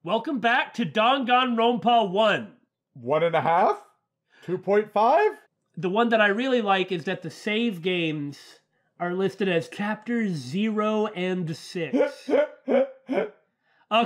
Welcome back to Danganronpa 1. 1.5? 2.5? The one that I really like is that the save games are listed as chapters 0 and 6.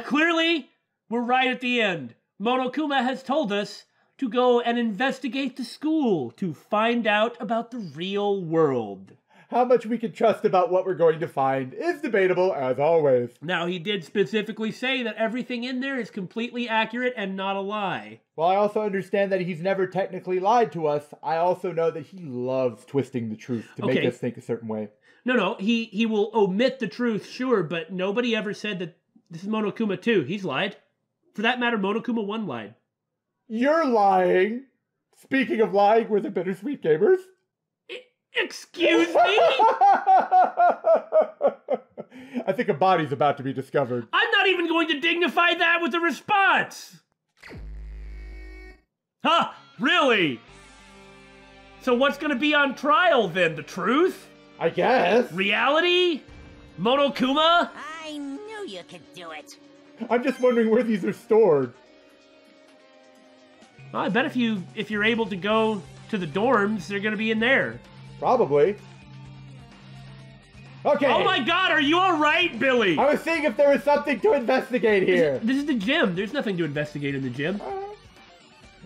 Clearly, we're right at the end. Monokuma has told us to go and investigate the school to find out about the real world. How much we can trust about what we're going to find is debatable, as always. Now, he did specifically say that everything in there is completely accurate and not a lie. While I also understand that he's never technically lied to us, I also know that he loves twisting the truth to make us think a certain way. No, he will omit the truth, sure, but nobody ever said that this is Monokuma 2. He's lied. For that matter, Monokuma 1 lied. You're lying! Speaking of lying, we're the Bittersweet Gamers. Excuse me? I think a body's about to be discovered. I'm not even going to dignify that with a response! Huh, really? So what's gonna be on trial then? The truth? I guess. Reality? Monokuma? I knew you could do it. I'm just wondering where these are stored. Well, I bet if you're able to go to the dorms, they're gonna be in there. Probably. Okay. Oh my god, are you alright, Billy? I was seeing if there was something to investigate here. This is the gym. There's nothing to investigate in the gym.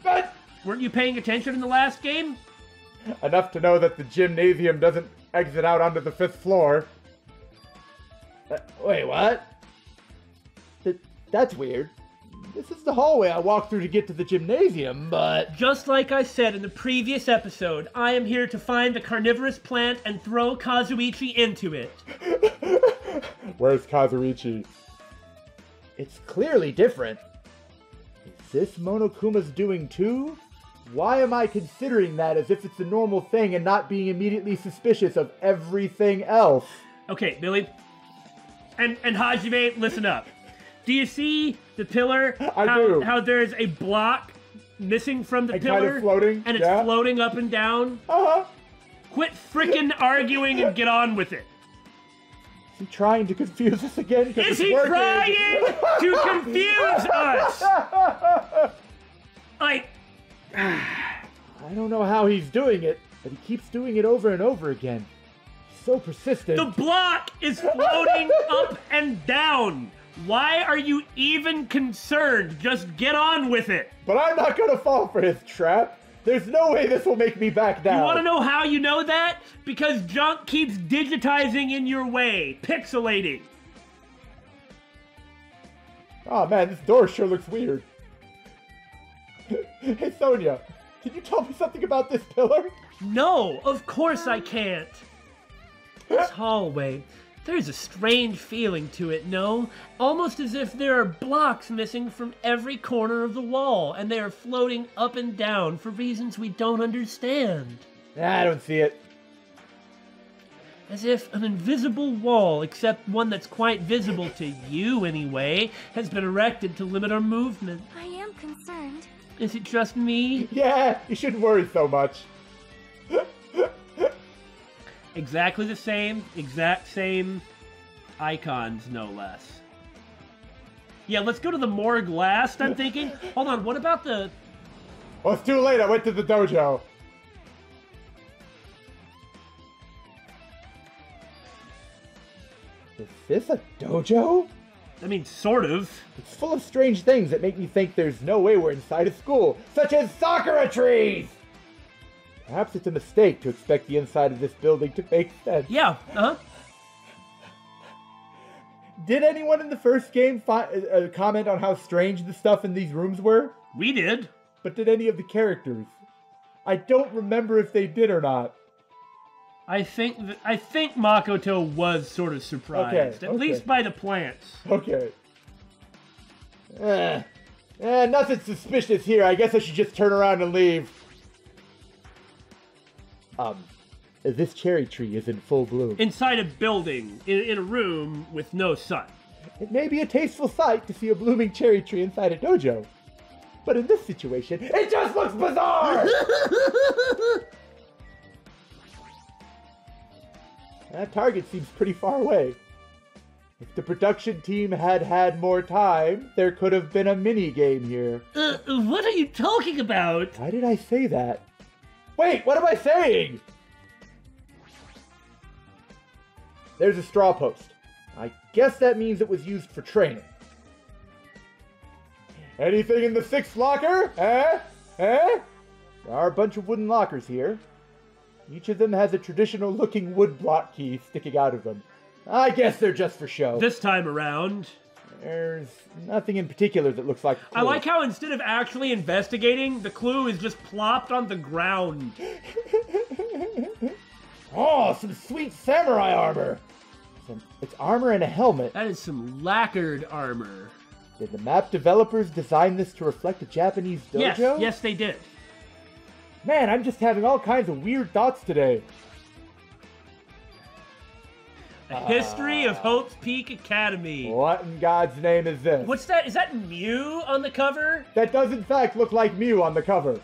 But weren't you paying attention in the last game? Enough to know that the gymnasium doesn't exit out onto the 5th floor. Wait, what? That's weird. This is the hallway I walked through to get to the gymnasium, but... Just like I said in the previous episode, I am here to find the carnivorous plant and throw Kazuichi into it. Where's Kazuichi? It's clearly different. Is this Monokuma's doing too? Why am I considering that as if it's a normal thing and not being immediately suspicious of everything else? Okay, Billy. And Hajime, listen up. Do you see the pillar? I do. How there's a block missing from the pillar? Kind of floating? And it's floating up and down? Uh-huh. Quit frickin' arguing and get on with it. Is he trying to confuse us again? Is he trying to confuse us? I don't know how he's doing it, but he keeps doing it over and over again. He's so persistent. The block is floating up and down. Why are you even concerned? Just get on with it. But I'm not gonna fall for his trap. There's no way this will make me back down. You wanna know how you know that? Because junk keeps digitizing in your way, pixelating. Oh man, this door sure looks weird. Hey Sonia, can you tell me something about this pillar? No, of course I can't. This hallway, there's a strange feeling to it, no? Almost as if there are blocks missing from every corner of the wall, and they are floating up and down for reasons we don't understand. I don't see it. As if an invisible wall, except one that's quite visible to you anyway, has been erected to limit our movement. I am concerned. Is it just me? Yeah, you shouldn't worry so much. Exactly the same, exact same icons, no less. Yeah, let's go to the morgue last, I'm thinking. Hold on, what about the... Well, it's too late, I went to the dojo. Is this a dojo? I mean, sort of. It's full of strange things that make me think there's no way we're inside a school, such as sakura trees! Perhaps it's a mistake to expect the inside of this building to make sense. Yeah, uh-huh. Did anyone in the first game comment on how strange the stuff in these rooms were? We did. But did any of the characters? I don't remember if they did or not. I think Makoto was sort of surprised, at least by the plants. Okay. Nothing suspicious here. I guess I should just turn around and leave. This cherry tree is in full bloom. Inside a building, in a room with no sun. It may be a tasteful sight to see a blooming cherry tree inside a dojo. But in this situation, it just looks bizarre! That target seems pretty far away. If the production team had had more time, there could have been a mini-game here. What are you talking about? Why did I say that? Wait, what am I saying? There's a straw post. I guess that means it was used for training. Anything in the 6th locker? Eh? There are a bunch of wooden lockers here. Each of them has a traditional-looking wood block key sticking out of them. I guess they're just for show. This time around. There's nothing in particular that looks like a clue. I like how instead of actually investigating, the clue is just plopped on the ground. Oh, some sweet samurai armor! It's armor and a helmet. That is some lacquered armor. Did the map developers design this to reflect a Japanese dojo? Yes, they did. Man, I'm just having all kinds of weird thoughts today. A History of Hope's Peak Academy. What in God's name is this? What's that? Is that Mew on the cover? That does in fact look like Mew on the cover.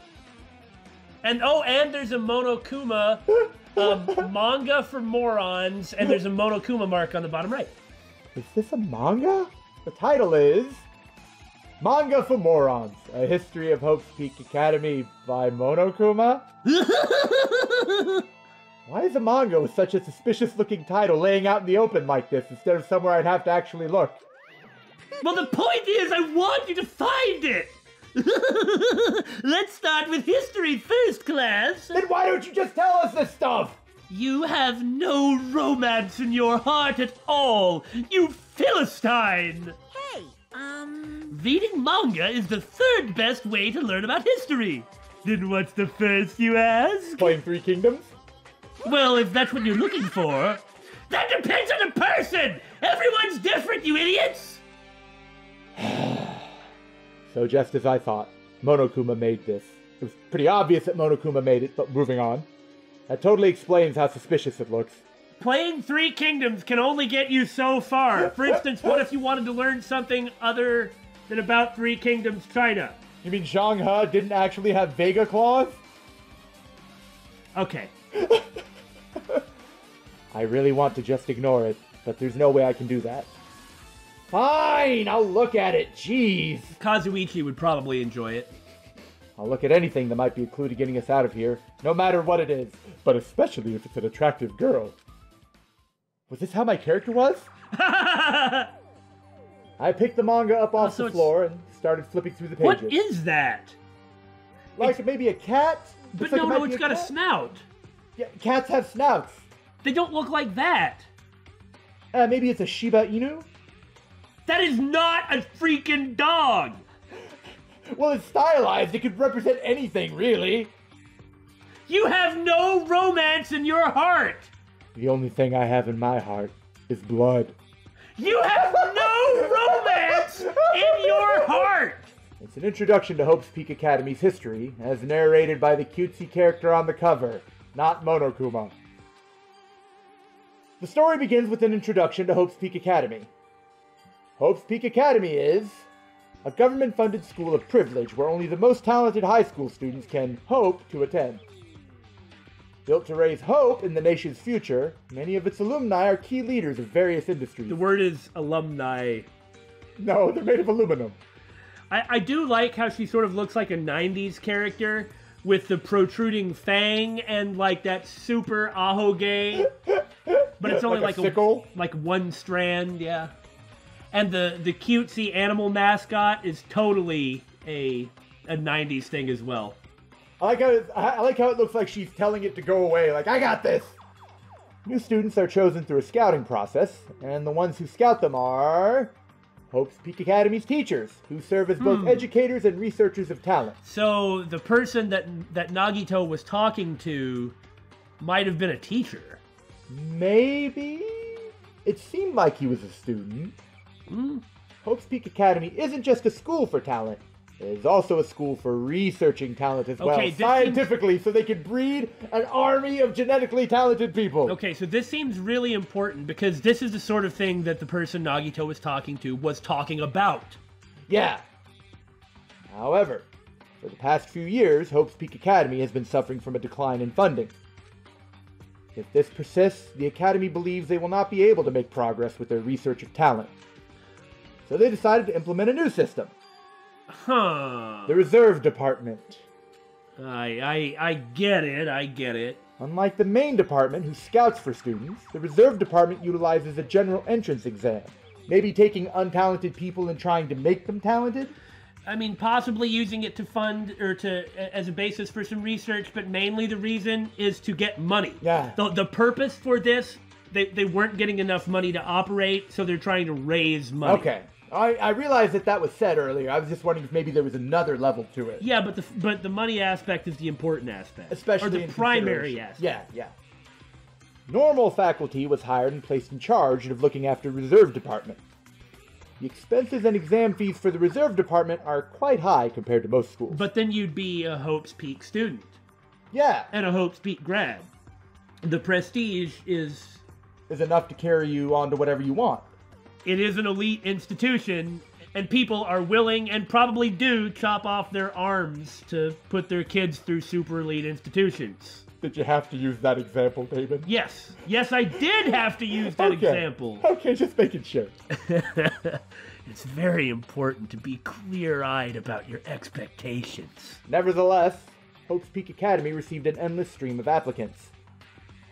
And there's a Monokuma manga for morons, and there's a Monokuma mark on the bottom right. Is this a manga? The title is Manga for Morons, A History of Hope's Peak Academy by Monokuma? Why is a manga with such a suspicious-looking title laying out in the open like this instead of somewhere I'd have to actually look? Well, the point is, I want you to find it! Let's start with history first, class! Then why don't you just tell us this stuff? You have no romance in your heart at all, you Philistine! Hey, Reading manga is the 3rd best way to learn about history. Then what's the first, you ask? Playing Three Kingdoms? Well, if that's what you're looking for. That depends on the person! Everyone's different, you idiots! So just as I thought, Monokuma made this. It was pretty obvious that Monokuma made it, but moving on. That totally explains how suspicious it looks. Playing Three Kingdoms can only get you so far. For instance, what if you wanted to learn something other than about Three Kingdoms China? You mean Zhang He didn't actually have Vega claws? Okay. I really want to just ignore it, but there's no way I can do that. Fine, I'll look at it, jeez. Kazuichi would probably enjoy it. I'll look at anything that might be a clue to getting us out of here, no matter what it is, but especially if it's an attractive girl. Was this how my character was? I picked the manga up off the floor and started flipping through the pages. What is that? Like maybe a cat? But Looks like no, it's got a snout. Yeah, cats have snouts. They don't look like that. Maybe it's a Shiba Inu? That is not a freaking dog! Well, it's stylized. It could represent anything, really. You have no romance in your heart! The only thing I have in my heart is blood. You have no romance in your heart! It's an introduction to Hope's Peak Academy's history, as narrated by the cutesy character on the cover, not Monokuma. The story begins with an introduction to Hope's Peak Academy. Hope's Peak Academy is a government-funded school of privilege where only the most talented high school students can hope to attend. Built to raise hope in the nation's future, many of its alumni are key leaders of various industries. The word is alumni. No, they're made of aluminum. I do like how she sort of looks like a 90s character with the protruding fang and like that super ahoge. But it's only like a sickle? like one strand, yeah. And the cutesy animal mascot is totally a 90s thing as well. I like how it looks like she's telling it to go away, like, I got this! New students are chosen through a scouting process, and the ones who scout them are Hope's Peak Academy's teachers, who serve as both educators and researchers of talent. So the person that Nagito was talking to might have been a teacher. Maybe? It seemed like he was a student. Hope's Peak Academy isn't just a school for talent. It is also a school for researching talent as well, scientifically, so they can breed an army of genetically talented people. Okay, so this seems really important because this is the sort of thing that the person Nagito was talking to was talking about. Yeah. However, for the past few years, Hope's Peak Academy has been suffering from a decline in funding. If this persists, the Academy believes they will not be able to make progress with their research of talent. So they decided to implement a new system. Huh. The Reserve Department. I get it. Unlike the main department, who scouts for students, the Reserve Department utilizes a general entrance exam. Maybe taking untalented people and trying to make them talented? I mean, possibly using it to fund or as a basis for some research, but mainly the reason is to get money. Yeah. The purpose for this, they weren't getting enough money to operate, so they're trying to raise money. Okay. I realized that was said earlier. I was just wondering if maybe there was another level to it. Yeah, but the money aspect is the important aspect. Especially or the in primary aspect. Yeah. Normal faculty was hired and placed in charge of looking after Reserve Department. The expenses and exam fees for the Reserve Department are quite high compared to most schools. But then you'd be a Hope's Peak student. Yeah. And a Hope's Peak grad. The prestige is enough to carry you on to whatever you want. It is an elite institution, and people are willing and probably do chop off their arms to put their kids through super elite institutions. Did you have to use that example, David? Yes, I did have to use that example. Okay, just making sure. It's very important to be clear-eyed about your expectations. Nevertheless, Hope's Peak Academy received an endless stream of applicants.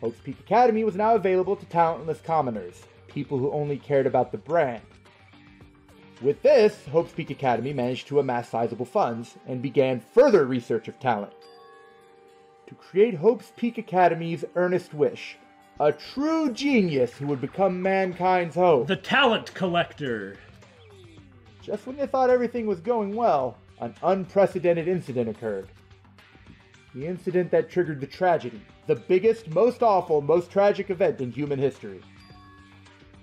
Hope's Peak Academy was now available to talentless commoners, people who only cared about the brand. With this, Hope's Peak Academy managed to amass sizable funds and began further research of talent. To create Hope's Peak Academy's earnest wish, a true genius who would become mankind's hope. The talent collector. Just when they thought everything was going well, an unprecedented incident occurred. The incident that triggered the tragedy. The biggest, most awful, most tragic event in human history.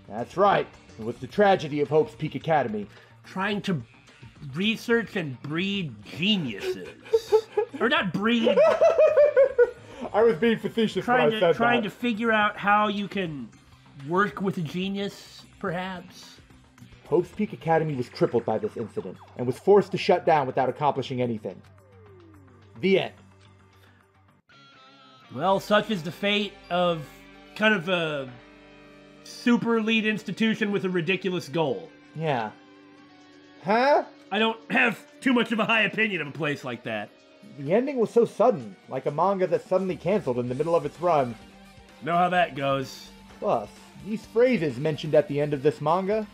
That's right. It was the tragedy of Hope's Peak Academy. Trying to research and breed geniuses. Or not breed. I was being facetious when I said that. Trying to figure out how you can work with a genius, perhaps. Hope's Peak Academy was crippled by this incident, and was forced to shut down without accomplishing anything. The end. Well, such is the fate of kind of a super elite institution with a ridiculous goal. Yeah. Huh? I don't have too much of a high opinion of a place like that. The ending was so sudden, like a manga that suddenly canceled in the middle of its run. Know how that goes. Plus, these phrases mentioned at the end of this manga,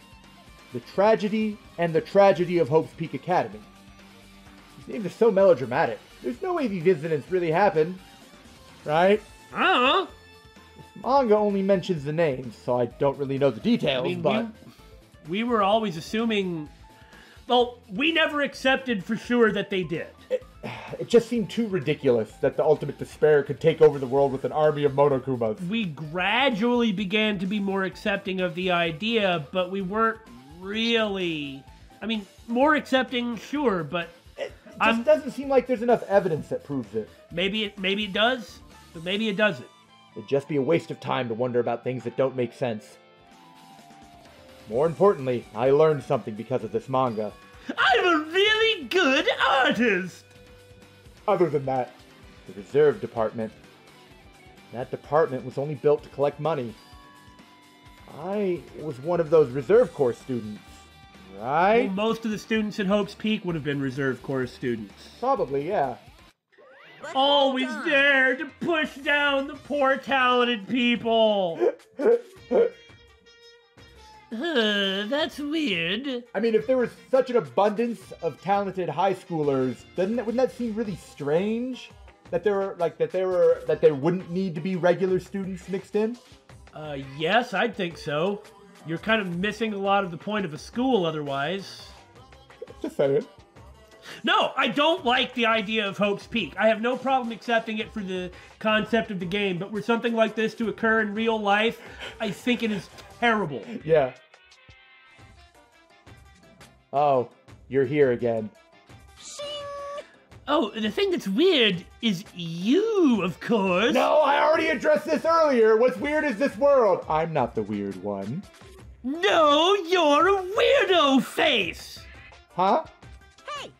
the tragedy and the tragedy of Hope's Peak Academy. These names are so melodramatic. There's no way these incidents really happened. Right? I don't know. This manga only mentions the names, so I don't really know the details, but... We were always assuming... Well, we never accepted for sure that they did. It just seemed too ridiculous that the ultimate despair could take over the world with an army of Monokumas. We gradually began to be more accepting of the idea, but we weren't really... I mean, more accepting, sure, but... It just doesn't seem like there's enough evidence that proves it. Maybe it does, but maybe it doesn't. It'd just be a waste of time to wonder about things that don't make sense. More importantly, I learned something because of this manga. I'm a really good artist! Other than that, the Reserve Department. That department was only built to collect money. I was one of those Reserve Corps students, right? Well, most of the students at Hope's Peak would have been Reserve Corps students. Probably, yeah. But Always hold on. there to push down the poor talented people. That's weird. I mean, if there was such an abundance of talented high schoolers, wouldn't that seem really strange? That there wouldn't need to be regular students mixed in? Yes, I'd think so. You're kind of missing a lot of the point of a school otherwise. Just saying. No, I don't like the idea of Hope's Peak. I have no problem accepting it for the concept of the game, but were something like this to occur in real life, I think it is terrible. Yeah. Oh, you're here again. Oh, the thing that's weird is you, of course. No, I already addressed this earlier. What's weird is this world. I'm not the weird one. No, you're a weirdo face. Huh? Hey!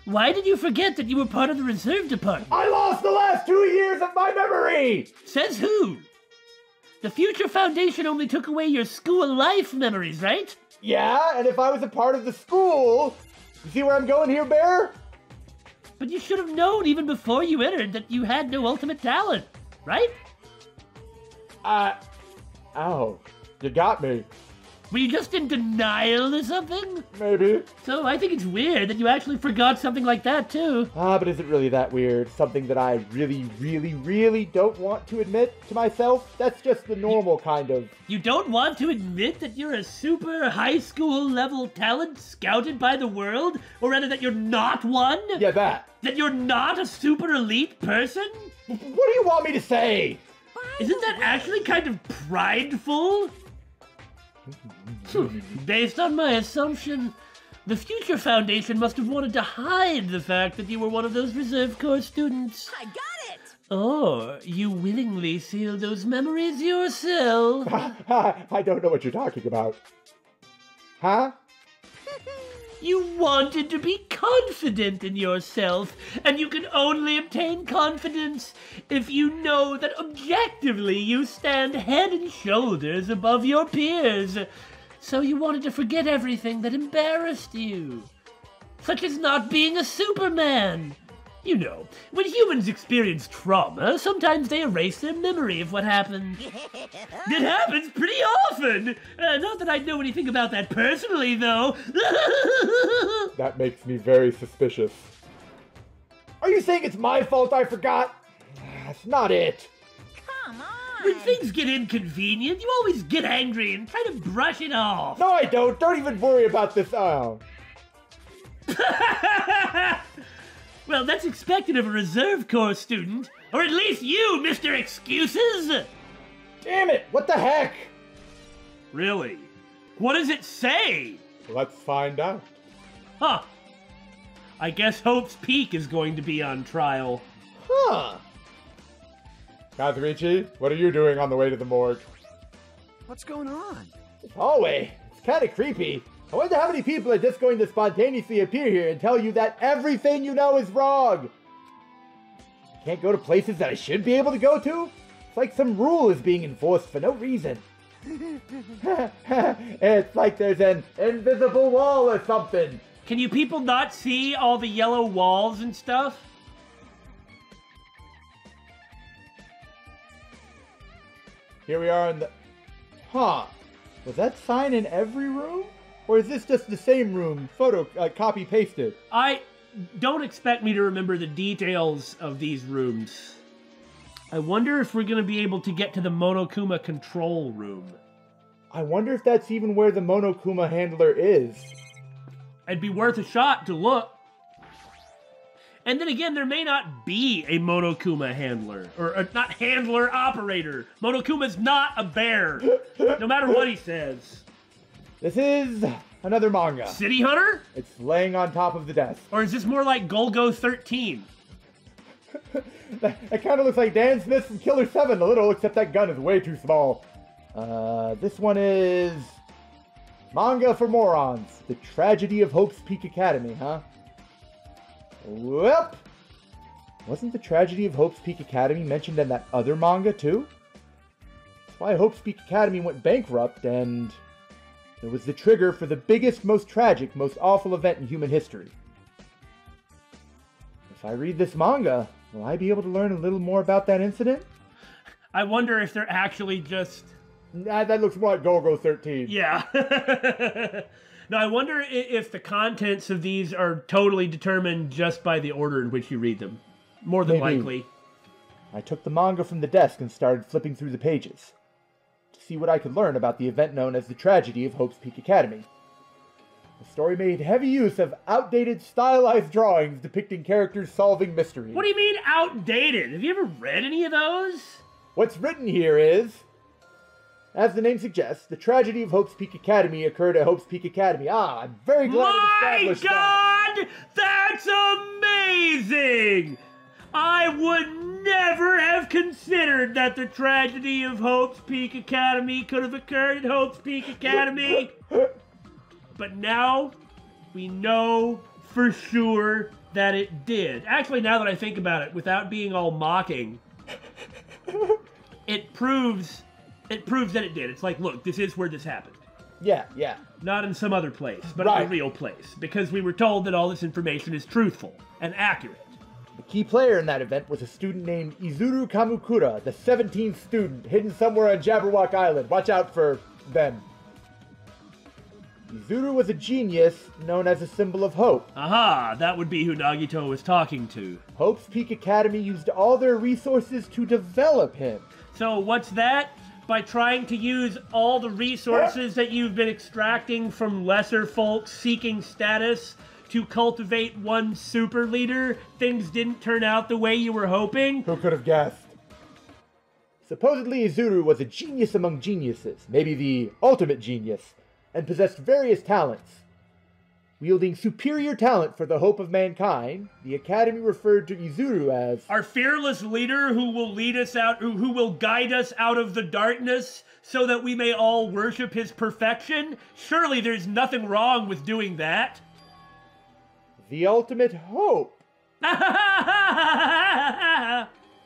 Why did you forget that you were part of the reserve department? I lost the last 2 years of my memory! Says who? The Future Foundation only took away your school life memories, right? Yeah, and if I was a part of the school... You see where I'm going here, Bear? But you should have known even before you entered that you had no ultimate talent, right? Ow. You got me. Were you just in denial or something? Maybe. So I think it's weird that you actually forgot something like that, too. But is it really that weird? Something that I really, really, really don't want to admit to myself? That's just the normal kind of... You don't want to admit that you're a super high school level talent scouted by the world? Or rather that you're not one? Yeah, that. That you're not a super elite person? What do you want me to say? Isn't that actually kind of prideful? Based on my assumption, the Future Foundation must have wanted to hide the fact that you were one of those Reserve Corps students. I got it! Or you willingly sealed those memories yourself. I don't know what you're talking about. Huh? You wanted to be confident in yourself, and you can only obtain confidence if you know that objectively you stand head and shoulders above your peers. So you wanted to forget everything that embarrassed you, such as not being a Superman. You know, when humans experience trauma, sometimes they erase their memory of what happened. It happens pretty often! Not that I know anything about that personally, though. That makes me very suspicious. Are you saying it's my fault I forgot? That's not it. Come on! When things get inconvenient, you always get angry and try to brush it off. No, I don't. Don't even worry about this. Oh. Well, that's expected of a Reserve Corps student. Or at least you, Mr. Excuses! Damn it! What the heck? Really? What does it say? Let's find out. Huh. I guess Hope's Peak is going to be on trial. Huh. Kazuichi, what are you doing on the way to the morgue? What's going on? This hallway. It's kind of creepy. I wonder how many people are just going to spontaneously appear here and tell you that everything you know is wrong. I can't go to places that I should be able to go to? It's like some rule is being enforced for no reason. It's like there's an invisible wall or something. Can you people not see all the yellow walls and stuff? Here we are in the... Huh. Was that sign in every room? Or is this just the same room, copy-pasted? Don't expect me to remember the details of these rooms. I wonder if we're going to be able to get to the Monokuma control room. I wonder if that's even where the Monokuma handler is. It'd be worth a shot to look. And then again, there may not be a Monokuma handler. Or not handler, operator. Monokuma's not a bear. No matter what he says. This is another manga. City Hunter? It's laying on top of the desk. Or is this more like Golgo 13? That kind of looks like Dan Smith from Killer 7 a little, except that gun is way too small. This one is... Manga for Morons. The Tragedy of Hope's Peak Academy, huh? Whoop! Wasn't the Tragedy of Hope's Peak Academy mentioned in that other manga, too? That's why Hope's Peak Academy went bankrupt, and... it was the trigger for the biggest, most tragic, most awful event in human history. If I read this manga, will I be able to learn a little more about that incident? I wonder if they're actually just... Nah, that looks more like Golgo 13. Yeah. Now, I wonder if the contents of these are totally determined just by the order in which you read them. More than Maybe. likely. I took the manga from the desk and started flipping through the pages to see what I could learn about the event known as the Tragedy of Hope's Peak Academy. The story made heavy use of outdated stylized drawings depicting characters solving mysteries. What do you mean outdated? Have you ever read any of those? What's written here is, as the name suggests, the Tragedy of Hope's Peak Academy occurred at Hope's Peak Academy. I'm very glad to establish that. My God! That's amazing! I would never have considered that the Tragedy of Hope's Peak Academy could have occurred at Hope's Peak Academy. But now, we know for sure that it did. Actually, now that I think about it, without being all mocking, it proves that it did. It's like, look, this is where this happened. Yeah, yeah. Not in some other place, but Right. in a real place. Because we were told that all this information is truthful and accurate. The key player in that event was a student named Izuru Kamukura, the 17th student, hidden somewhere on Jabberwock Island. Watch out for them. Izuru was a genius known as a symbol of hope. Aha, that would be who Nagito was talking to. Hope's Peak Academy used all their resources to develop him. So what's that? By trying to use all the resources that you've been extracting from lesser folks seeking status to cultivate one super leader, things didn't turn out the way you were hoping? Who could have guessed? Supposedly Izuru was a genius among geniuses, maybe the ultimate genius, and possessed various talents. Wielding superior talent for the hope of mankind, the Academy referred to Izuru as our fearless leader who will lead us out, who will guide us out of the darkness so that we may all worship his perfection? Surely there's nothing wrong with doing that. the ultimate hope.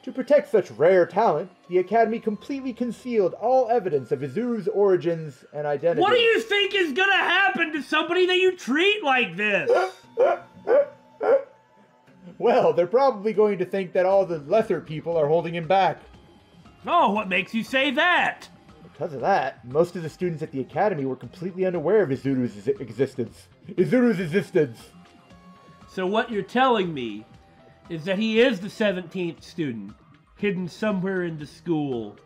To protect such rare talent, the Academy completely concealed all evidence of Izuru's origins and identity. What do you think is gonna happen to somebody that you treat like this? Well, they're probably going to think that all the lesser people are holding him back. Oh, what makes you say that? Because of that, most of the students at the Academy were completely unaware of Izuru's existence. So what you're telling me is that he is the 17th student, hidden somewhere in the school.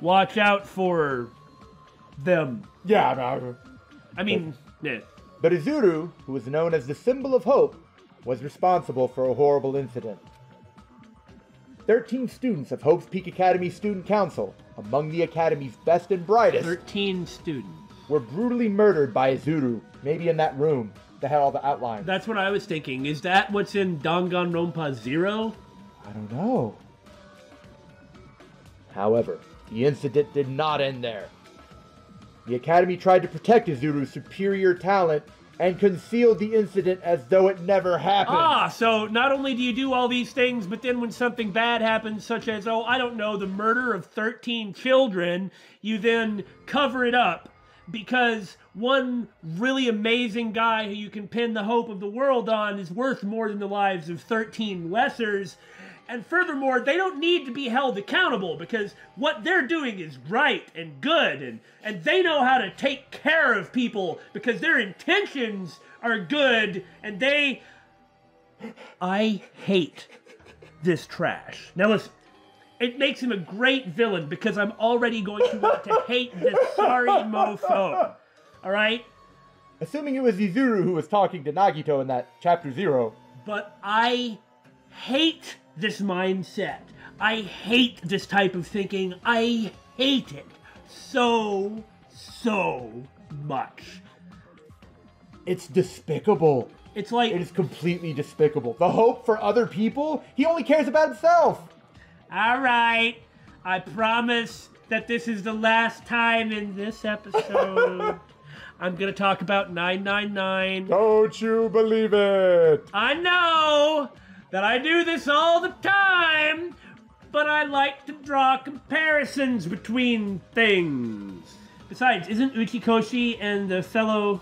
Watch out for them. Yeah, I mean, yeah. But Izuru, who was known as the symbol of hope, was responsible for a horrible incident. 13 students of Hope's Peak Academy Student Council, among the Academy's best and brightest, 13 students. were brutally murdered by Izuru, maybe in that room that had all the outlines. That's what I was thinking. Is that what's in Danganronpa 0? I don't know. However, the incident did not end there. The Academy tried to protect Izuru's superior talent and concealed the incident as though it never happened. Ah, so not only do you do all these things, but then when something bad happens, such as, oh, I don't know, the murder of 13 children, you then cover it up because one really amazing guy who you can pin the hope of the world on is worth more than the lives of 13 lessers. And furthermore, they don't need to be held accountable because what they're doing is right and good, and they know how to take care of people because their intentions are good, and they... I hate this trash. Now listen, it makes him a great villain because I'm already going to want to hate this sorry mofo. Alright? Assuming it was Izuru who was talking to Nagito in that Chapter 0. But I hate this mindset. I hate this type of thinking. I hate it so much. It's despicable. It's like... It is completely despicable. The hope for other people? He only cares about himself. Alright, I promise that this is the last time in this episode I'm gonna talk about 999. Don't you believe it? I know that I do this all the time, but I like to draw comparisons between things. Besides, isn't Uchikoshi and the fellow,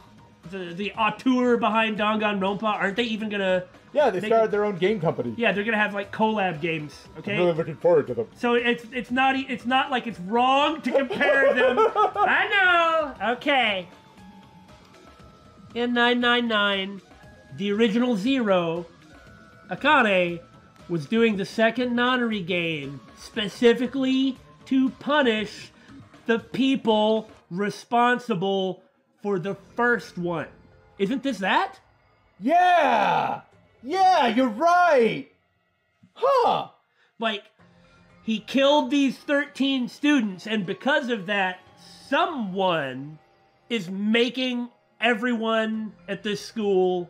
the auteur behind Danganronpa, aren't they even gonna... Yeah, they started their own game company. Yeah, they're gonna have like collab games, okay? I'm really looking forward to them. So it's not like it's wrong to compare them. I know. Okay. In 999, the original Zero, Akane was doing the second Nonary game specifically to punish the people responsible for the first one. Isn't this that? Yeah! Yeah, you're right! Huh! Like, he killed these 13 students, and because of that, someone is making everyone at this school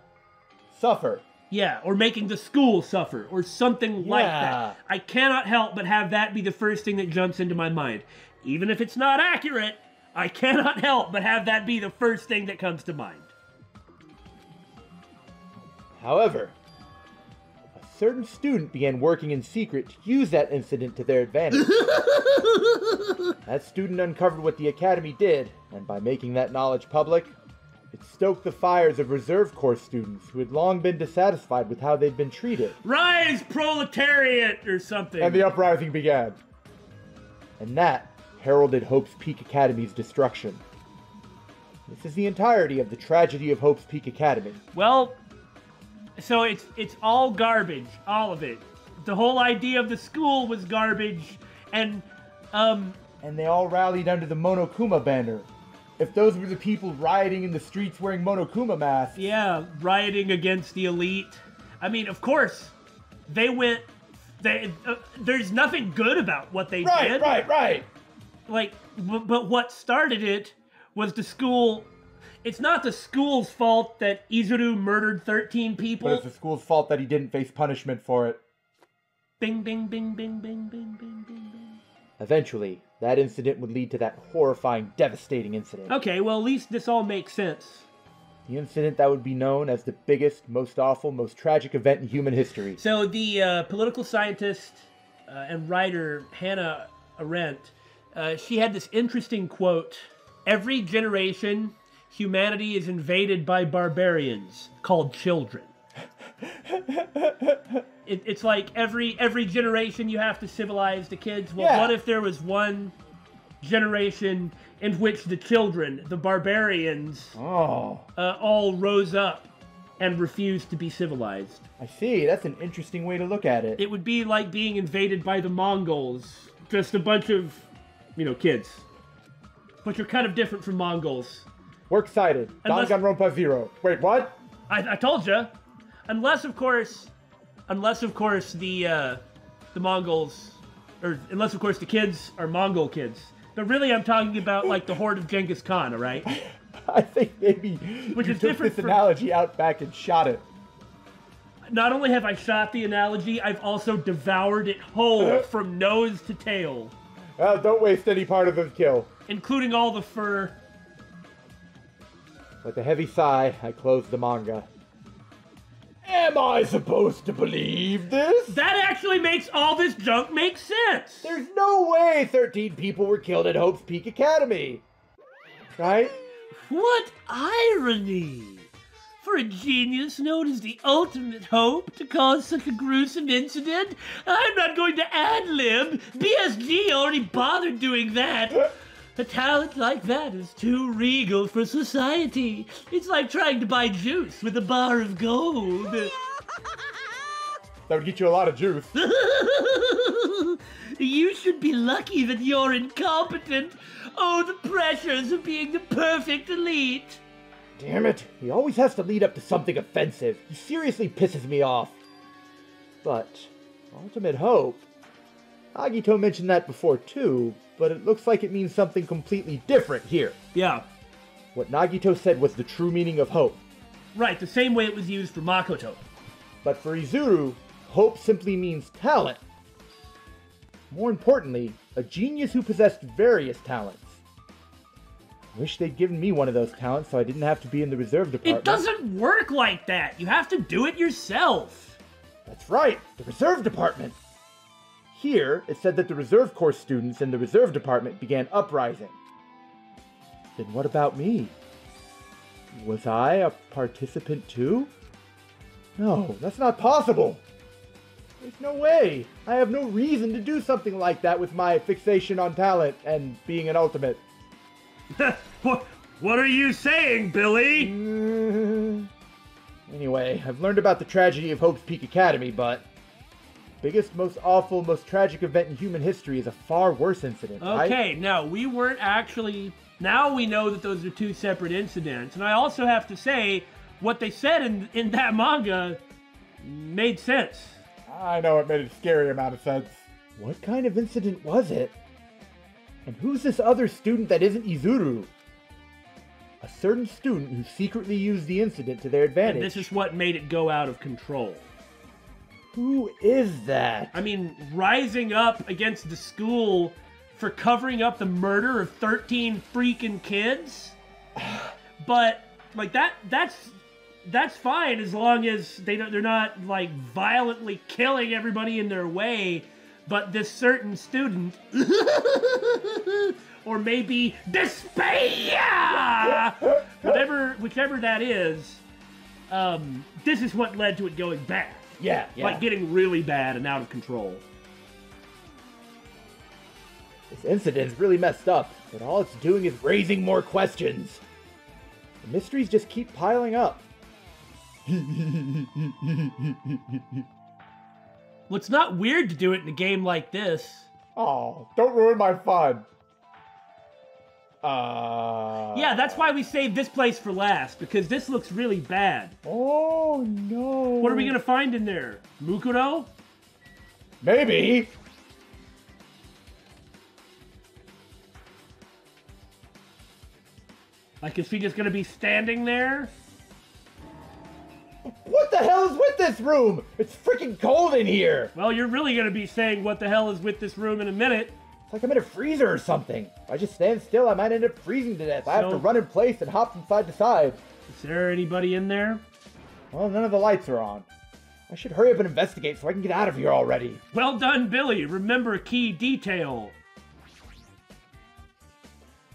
Suffer. yeah, or making the school suffer, or something like that. I cannot help but have that be the first thing that jumps into my mind. Even if it's not accurate, I cannot help but have that be the first thing that comes to mind. However, certain student began working in secret to use that incident to their advantage. That student uncovered what the Academy did, and by making that knowledge public, it stoked the fires of Reserve Corps students who had long been dissatisfied with how they'd been treated. Rise, proletariat, or something. And the uprising began. And that heralded Hope's Peak Academy's destruction. This is the entirety of the tragedy of Hope's Peak Academy. Well, so it's all garbage, all of it. The whole idea of the school was garbage, and they all rallied under the Monokuma banner. If those were the people rioting in the streets wearing Monokuma masks... Yeah, rioting against the elite. I mean, of course, there's nothing good about what they did. Right. Like, but what started it was the school... It's not the school's fault that Izuru murdered 13 people. But it's the school's fault that he didn't face punishment for it. Bing, bing, bing, bing, bing, bing, bing, bing, bing. Eventually, that incident would lead to that horrifying, devastating incident. Okay, well, at least this all makes sense. The incident that would be known as the biggest, most awful, most tragic event in human history. So the political scientist and writer Hannah Arendt, she had this interesting quote. Every generation, humanity is invaded by barbarians called children. It's like every generation you have to civilize the kids. Well, Yeah. What if there was one generation in which the children, the barbarians, all rose up and refused to be civilized? I see. That's an interesting way to look at it. It would be like being invaded by the Mongols. Just a bunch of, kids. But you're kind of different from Mongols. Works cited. Unless- Danganronpa 0. Wait, what? I told you. Unless of course the Mongols, or unless of course the kids are Mongol kids. But really, I'm talking about like the horde of Genghis Khan, all right? I think maybe Which you is took different this from- analogy out back and shot it. Not only have I shot the analogy, I've also devoured it whole from nose to tail, Well, don't waste any part of the kill. including all the fur. With a heavy sigh, I closed the manga. Am I supposed to believe this? That actually makes all this junk make sense. There's no way 13 people were killed at Hope's Peak Academy. Right? What irony! For a genius known as the ultimate hope to cause such a gruesome incident, I'm not going to ad-lib. BSG already bothered doing that. A talent like that is too regal for society. It's like trying to buy juice with a bar of gold. That would get you a lot of juice. You should be lucky that you're incompetent. Oh, the pressures of being the perfect elite. Damn it, he always has to lead up to something offensive. He seriously pisses me off. But, ultimate hope? Agito mentioned that before too, but it looks like it means something completely different here. Yeah, What Nagito said was the true meaning of hope. right, the same way it was used for Makoto. But for Izuru, hope simply means talent. More importantly, a genius who possessed various talents. Wish they'd given me one of those talents so I didn't have to be in the reserve department. It doesn't work like that. You have to do it yourself. That's right, the reserve department. Here, it said that the reserve corps students in the reserve department began uprising. Then what about me? Was I a participant too? No, that's not possible. There's no way. I have no reason to do something like that with my fixation on talent and being an ultimate. What are you saying, Billy? Anyway, I've learned about the tragedy of Hope's Peak Academy, but biggest, most awful, most tragic event in human history is a far worse incident. Okay, no, we weren't actually... Now we know that those are two separate incidents. And I also have to say, what they said in that manga made sense. I know it made a scary amount of sense. What kind of incident was it? And who's this other student that isn't Izuru? A certain student who secretly used the incident to their advantage. And this is what made it go out of control. Who is that? I mean, rising up against the school for covering up the murder of 13 freaking kids? But, like, that's that's fine as long as they're not, like, violently killing everybody in their way, but this certain student, or maybe despair, whichever that is, this is what led to it going bad. Yeah. Like getting really bad and out of control. This incident's really messed up, but all it's doing is raising more questions. The mysteries just keep piling up. Well, it's not weird to do it in a game like this. Oh, don't ruin my fun. Yeah, that's why we saved this place for last, because this looks really bad. Oh, no. What are we gonna find in there? Mukuro? Maybe. Like, is she just gonna be standing there? What the hell is with this room? It's freaking cold in here. Well, you're really gonna be saying what the hell is with this room in a minute. It's like I'm in a freezer or something. If I just stand still, I might end up freezing to death. I have to run in place and hop from side to side. Is there anybody in there? Well, none of the lights are on. I should hurry up and investigate so I can get out of here already. Well done, Billy. Remember a key detail.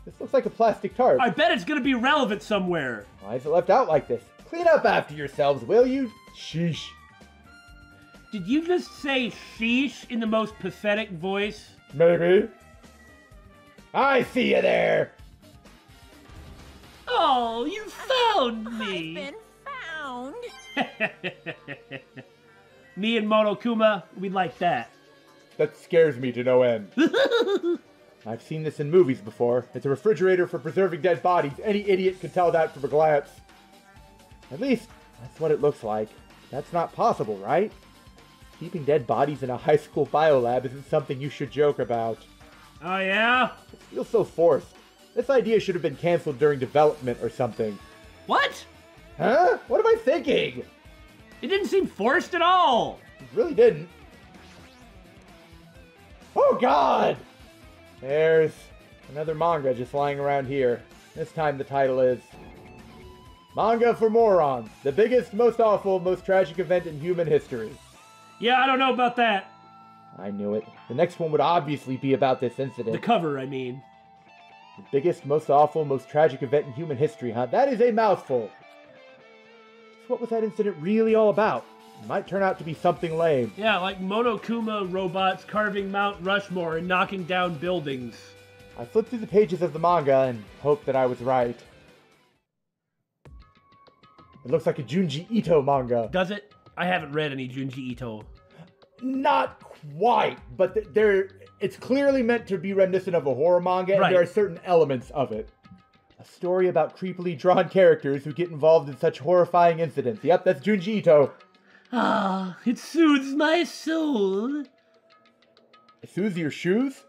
This looks like a plastic tarp. I bet it's gonna be relevant somewhere. Why is it left out like this? Clean up after yourselves, will you? Sheesh. Did you just say sheesh in the most pathetic voice? Maybe. I see you there. Oh, you found I've me. been found. Me and Monokuma, we like that. That scares me to no end. I've seen this in movies before. It's a refrigerator for preserving dead bodies. Any idiot could tell that from a glance. At least, that's what it looks like. That's not possible, right? Keeping dead bodies in a high school biolab isn't something you should joke about. Oh, yeah? It feels so forced. This idea should have been canceled during development or something. What? Huh? What am I thinking? It didn't seem forced at all. It really didn't. Oh, God! There's another manga just lying around here. This time the title is Manga for Morons, the biggest, most awful, most tragic event in human history. Yeah, I don't know about that. I knew it. The next one would obviously be about this incident. The cover, I mean. The biggest, most awful, most tragic event in human history, huh? That is a mouthful. So what was that incident really all about? It might turn out to be something lame. Yeah, like Monokuma robots carving Mount Rushmore and knocking down buildings. I flipped through the pages of the manga and hoped that I was right. It looks like a Junji Ito manga. Does it? I haven't read any Junji Ito. Not quite, but it's clearly meant to be reminiscent of a horror manga, and Right. there are certain elements of it. A story about creepily drawn characters who get involved in such horrifying incidents. Yep, that's Junji Ito. Ah, it soothes my soul. It soothes your shoes?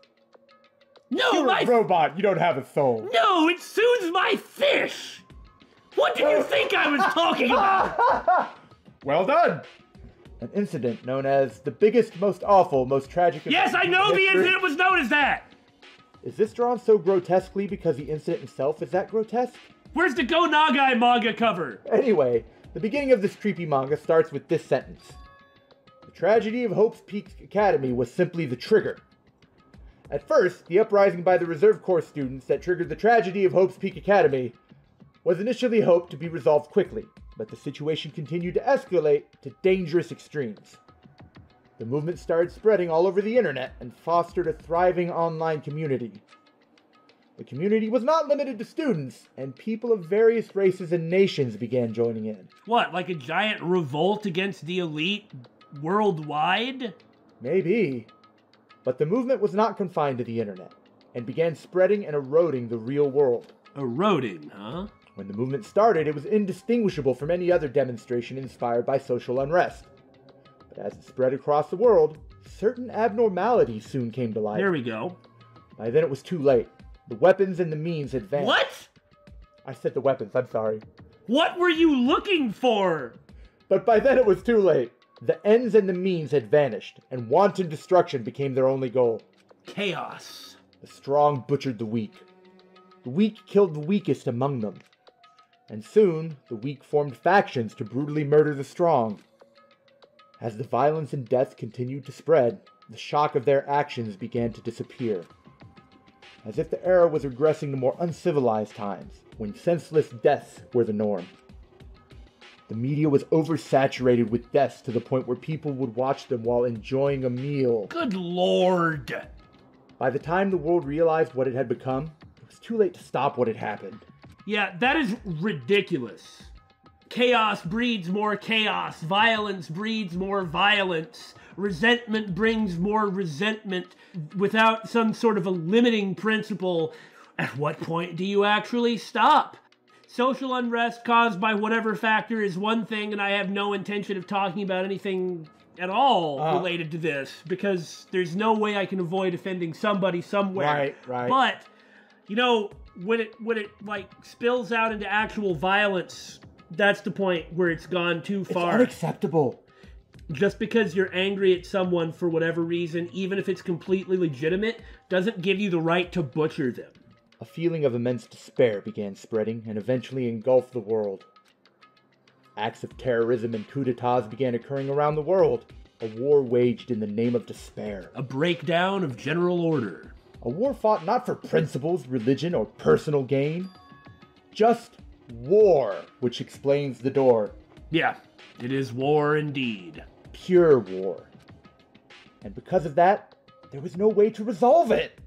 No, You're my a robot, you don't have a soul. No, it soothes my fish. What did you think I was talking about? Well done! An incident known as the biggest, most awful, most tragic... Yes, I know the incident was known as that. Is this drawn so grotesquely because the incident itself is that grotesque? Where's the Go Nagai manga cover? Anyway, the beginning of this creepy manga starts with this sentence. The tragedy of Hope's Peak Academy was simply the trigger. At first, the uprising by the Reserve Corps students that triggered the tragedy of Hope's Peak Academy was initially hoped to be resolved quickly, but the situation continued to escalate to dangerous extremes. The movement started spreading all over the internet and fostered a thriving online community. The community was not limited to students, and people of various races and nations began joining in. What, like a giant revolt against the elite worldwide? Maybe. But the movement was not confined to the internet, and began spreading and eroding the real world. Eroding, huh? When the movement started, it was indistinguishable from any other demonstration inspired by social unrest. But as it spread across the world, certain abnormalities soon came to light. There we go. By then it was too late. The weapons and the means had vanished. What? I said the weapons, I'm sorry. What were you looking for? But by then it was too late. The ends and the means had vanished, and wanton destruction became their only goal. Chaos. The strong butchered the weak. The weak killed the weakest among them. And soon, the weak formed factions to brutally murder the strong. As the violence and death continued to spread, the shock of their actions began to disappear. As if the era was regressing to more uncivilized times, when senseless deaths were the norm. The media was oversaturated with deaths to the point where people would watch them while enjoying a meal. Good lord! By the time the world realized what it had become, it was too late to stop what had happened. Yeah, that is ridiculous. Chaos breeds more chaos. Violence breeds more violence. Resentment brings more resentment without some sort of a limiting principle. At what point do you actually stop? Social unrest caused by whatever factor is one thing, and I have no intention of talking about anything at all related to this, because there's no way I can avoid offending somebody somewhere. Right. But, you know, when it like spills out into actual violence, that's the point where it's gone too far. It's unacceptable. Just because you're angry at someone for whatever reason, even if it's completely legitimate, doesn't give you the right to butcher them. A feeling of immense despair began spreading and eventually engulfed the world. Acts of terrorism and coups d'etats began occurring around the world. A war waged in the name of despair. A breakdown of general order. A war fought not for principles, religion, or personal gain. Just war, which explains the door. Yeah, it is war indeed. Pure war. And because of that, there was no way to resolve it.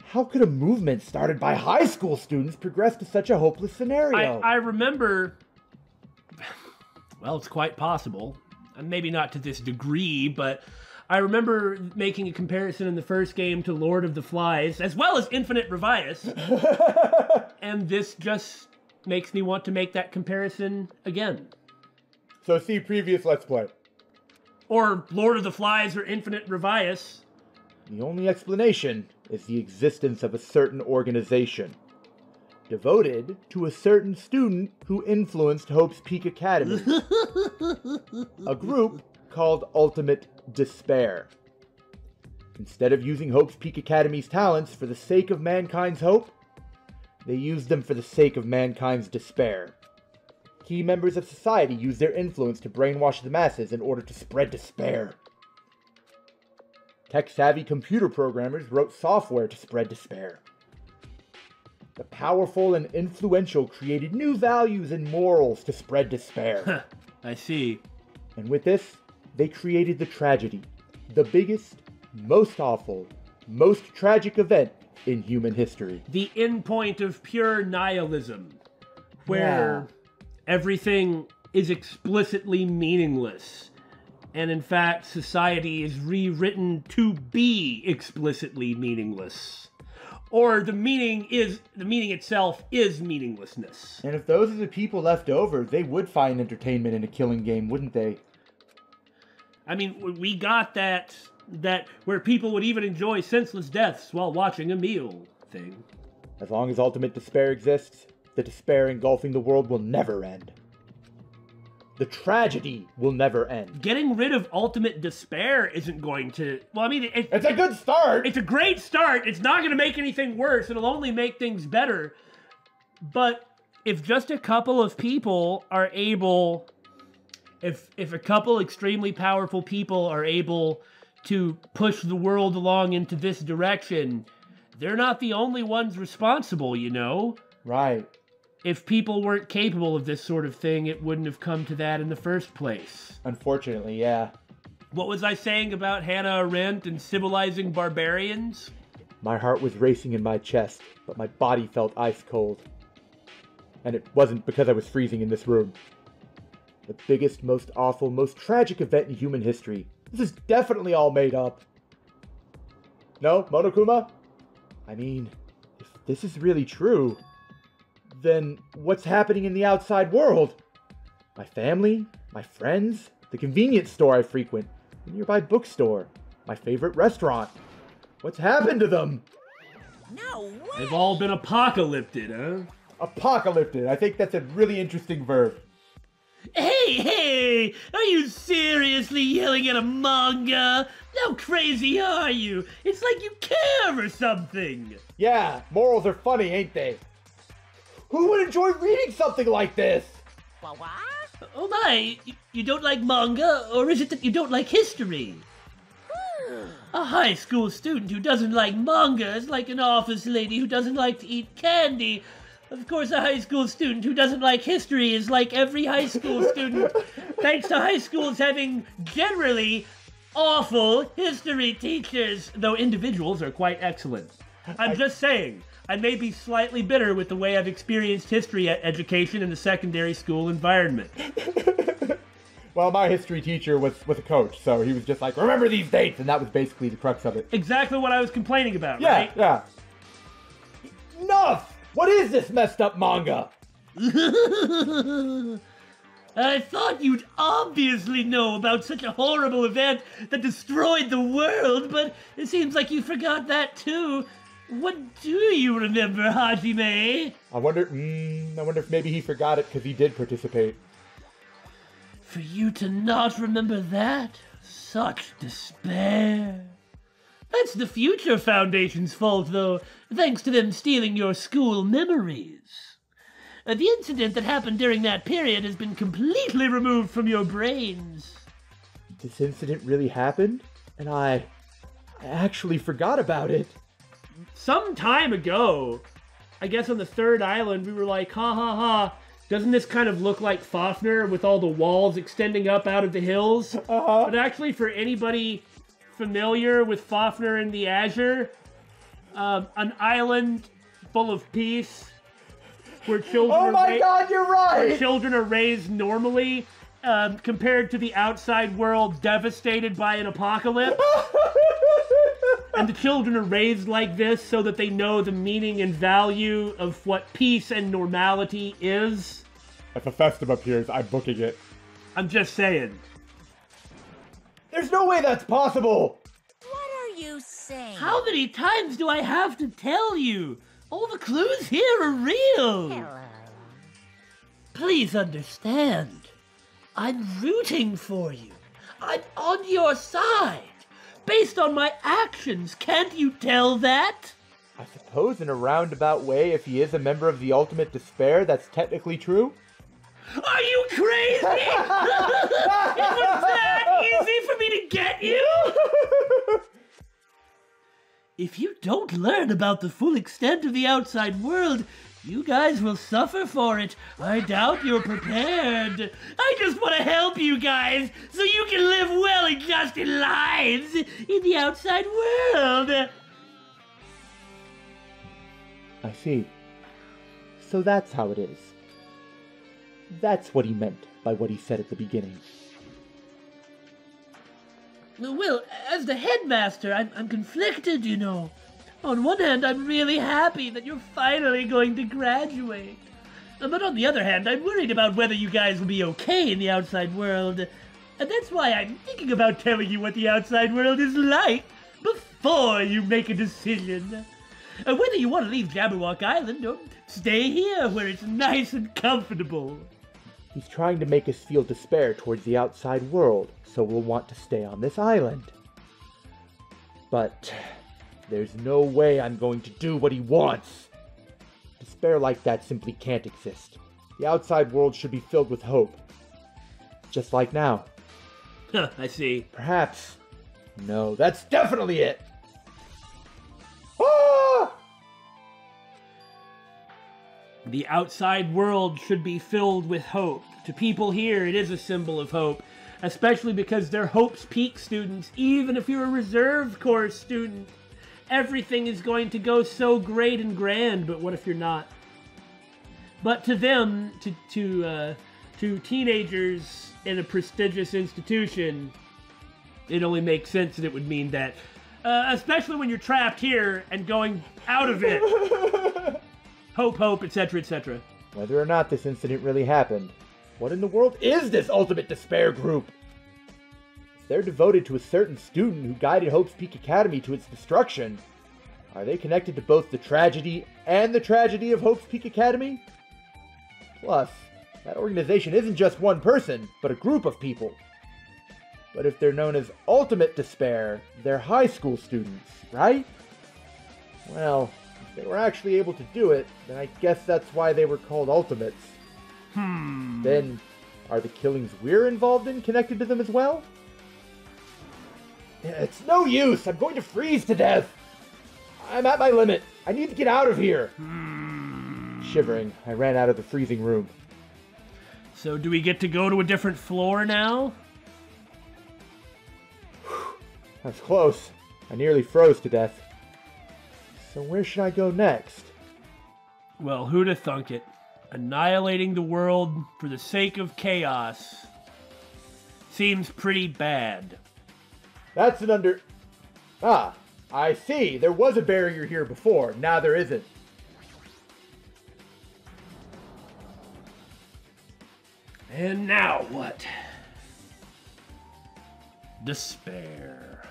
How could a movement started by high school students progress to such a hopeless scenario? I remember... Well, it's quite possible. Maybe not to this degree, but I remember making a comparison in the first game to Lord of the Flies, as well as Infinite Revius. And this just makes me want to make that comparison again. So see previous Let's Play. Or Lord of the Flies or Infinite Revius. The only explanation is the existence of a certain organization, devoted to a certain student who influenced Hope's Peak Academy. A group called Ultimate Despair. Instead of using Hope's Peak Academy's talents for the sake of mankind's hope, they used them for the sake of mankind's despair. Key members of society used their influence to brainwash the masses in order to spread despair. Tech-savvy computer programmers wrote software to spread despair. The powerful and influential created new values and morals to spread despair. I see. And with this, they created the tragedy. The biggest, most awful, most tragic event in human history. The endpoint of pure nihilism, where everything is explicitly meaningless. And in fact, society is rewritten to be explicitly meaningless. Or the meaning itself is meaninglessness. And if those are the people left over, they would find entertainment in a killing game, wouldn't they? I mean, we got that where people would even enjoy senseless deaths while watching a meal thing. As long as ultimate despair exists, the despair engulfing the world will never end. The tragedy will never end. Getting rid of ultimate despair isn't going to... Well, I mean... It's a good start! It's a great start. It's not going to make anything worse. It'll only make things better. But if just a couple of people are able... If a couple extremely powerful people are able to push the world along into this direction, they're not the only ones responsible, you know? Right. If people weren't capable of this sort of thing, it wouldn't have come to that in the first place. Unfortunately, yeah. What was I saying about Hannah Arendt and civilizing barbarians? My heart was racing in my chest, but my body felt ice cold. And it wasn't because I was freezing in this room. The biggest, most awful, most tragic event in human history. This is definitely all made up. No, Monokuma? I mean, if this is really true... then what's happening in the outside world? My family, my friends, the convenience store I frequent, the nearby bookstore, my favorite restaurant. What's happened to them? No way! They've all been apocalypted, huh? Apocalypted. I think that's a really interesting verb. Hey! Are you seriously yelling at a manga? How crazy are you? It's like you care or something! Yeah, morals are funny, ain't they? Who would enjoy reading something like this? What? Oh my, you don't like manga, or is it that you don't like history? A high school student who doesn't like manga is like an office lady who doesn't like to eat candy. Of course, a high school student who doesn't like history is like every high school student, thanks to high schools having generally awful history teachers, though individuals are quite excellent. I'm just saying, I may be slightly bitter with the way I've experienced history education in the secondary school environment. Well, my history teacher was a coach, so he was just like, remember these dates, and that was basically the crux of it. Exactly what I was complaining about, right? Yeah. Enough! What is this messed up manga? I thought you'd obviously know about such a horrible event that destroyed the world, but it seems like you forgot that too. What do you remember, Hajime? I wonder if maybe he forgot it because he did participate. For you to not remember that? Such despair. That's the Future Foundation's fault, though, thanks to them stealing your school memories. The incident that happened during that period has been completely removed from your brains. This incident really happened? And I actually forgot about it. Some time ago, I guess on the third island, we were like, ha ha ha, doesn't this kind of look like Fafnir with all the walls extending up out of the hills? But actually, for anybody familiar with Fafnir and the Azure, an island full of peace where children Oh my god, you're right! where children are raised normally, compared to the outside world devastated by an apocalypse. And the children are raised like this so that they know the meaning and value of what peace and normality is. If a festive appears, I'm booking it. I'm just saying. There's no way that's possible! What are you saying? How many times do I have to tell you? All the clues here are real. Hello. Please understand. I'm rooting for you. I'm on your side. Based on my actions, can't you tell that? I suppose in a roundabout way, if he is a member of the Ultimate Despair, that's technically true. Are you crazy? It was that easy for me to get you? If you don't learn about the full extent of the outside world, you guys will suffer for it. I doubt you're prepared. I just want to help you guys so you can live well-adjusted lives in the outside world. I see. So that's how it is. That's what he meant by what he said at the beginning. Well, as the headmaster, I'm conflicted, you know. On one hand, I'm really happy that you're finally going to graduate. But on the other hand, I'm worried about whether you guys will be okay in the outside world. And that's why I'm thinking about telling you what the outside world is like before you make a decision. Whether you want to leave Jabberwock Island or stay here where it's nice and comfortable. He's trying to make us feel despair towards the outside world, so we'll want to stay on this island. But there's no way I'm going to do what he wants. Despair like that simply can't exist. The outside world should be filled with hope. Just like now. Huh, I see. Perhaps. No, that's definitely it! Ah! The outside world should be filled with hope. To people here, it is a symbol of hope, especially because they're Hope's Peak students, even if you're a reserve course student. Everything is going to go so great and grand, but what if you're not? But to them, to teenagers in a prestigious institution, it only makes sense that it would mean that. Especially when you're trapped here and going out of it. Hope, etc., etc. Whether or not this incident really happened, what in the world is this Ultimate Despair group? If they're devoted to a certain student who guided Hope's Peak Academy to its destruction, are they connected to both the tragedy and the tragedy of Hope's Peak Academy? Plus, that organization isn't just one person, but a group of people. But if they're known as Ultimate Despair, they're high school students, right? Well, if they were actually able to do it, then I guess that's why they were called ultimates. Then, are the killings we're involved in connected to them as well? It's no use! I'm going to freeze to death! I'm at my limit! I need to get out of here! Shivering, I ran out of the freezing room. So do we get to go to a different floor now? That's close. I nearly froze to death. So where should I go next? Well, who'da thunk it? Annihilating the world for the sake of chaos seems pretty bad. That's an under... Ah, I see. There was a barrier here before. Now there isn't. And now what? Despair.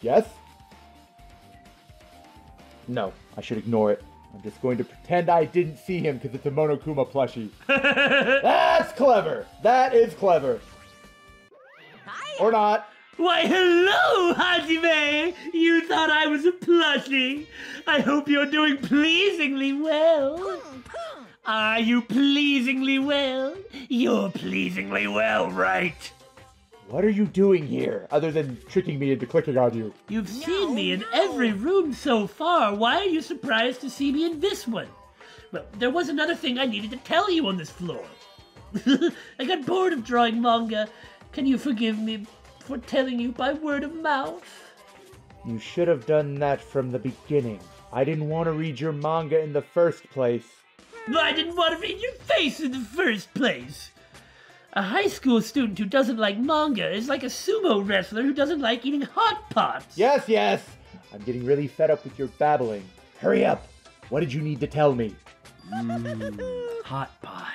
Yes? No, I should ignore it. I'm just going to pretend I didn't see him because it's a Monokuma plushie. That's clever! That is clever. Or not. Why, hello, Hajime! You thought I was a plushie. I hope you're doing pleasingly well. Are you pleasingly well? You're pleasingly well, right? What are you doing here, other than tricking me into clicking on you? You've seen me in every room so far. Why are you surprised to see me in this one? Well, there was another thing I needed to tell you on this floor. I got bored of drawing manga. Can you forgive me for telling you by word of mouth? You should have done that from the beginning. I didn't want to read your manga in the first place. I didn't want to read your face in the first place. A high school student who doesn't like manga is like a sumo wrestler who doesn't like eating hot pots. Yes, yes! I'm getting really fed up with your babbling. Hurry up! What did you need to tell me? Hot pot.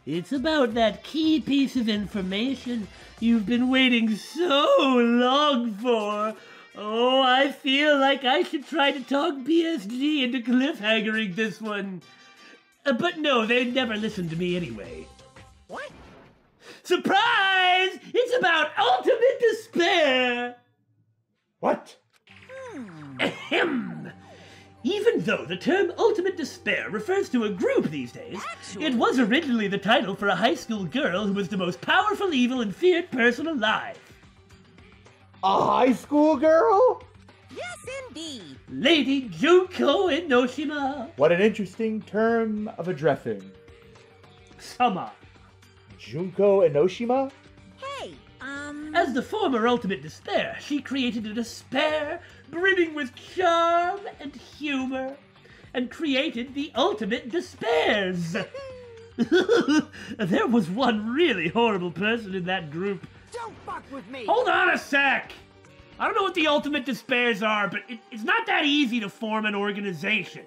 It's about that key piece of information you've been waiting so long for. Oh, I feel like I should try to talk BSG into cliffhangering this one. But no, they'd never listen to me anyway. What? Surprise! It's about ultimate despair! What? Ahem! Even though the term ultimate despair refers to a group these days, it was originally the title for a high school girl who was the most powerful evil and feared person alive. A high school girl? Yes, indeed. Lady Junko Enoshima. What an interesting term of addressing. Sama. Junko Enoshima? Hey, As the former ultimate despair, she created a despair brimming with charm and humor, and created the ultimate despairs. There was one really horrible person in that group. Don't fuck with me! Hold on a sec! I don't know what the ultimate despairs are, but it's not that easy to form an organization.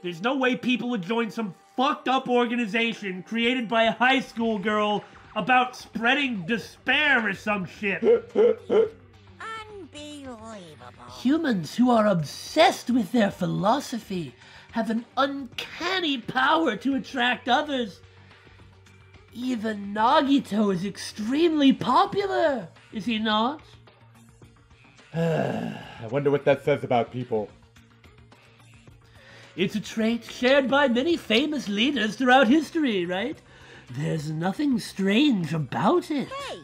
There's no way people would join some fucked up organization created by a high school girl about spreading despair or some shit. unbelievable. Humans who are obsessed with their philosophy have an uncanny power to attract others. Even Nagito is extremely popular, is he not? I wonder what that says about people. It's a trait shared by many famous leaders throughout history, right? There's nothing strange about it. Hey,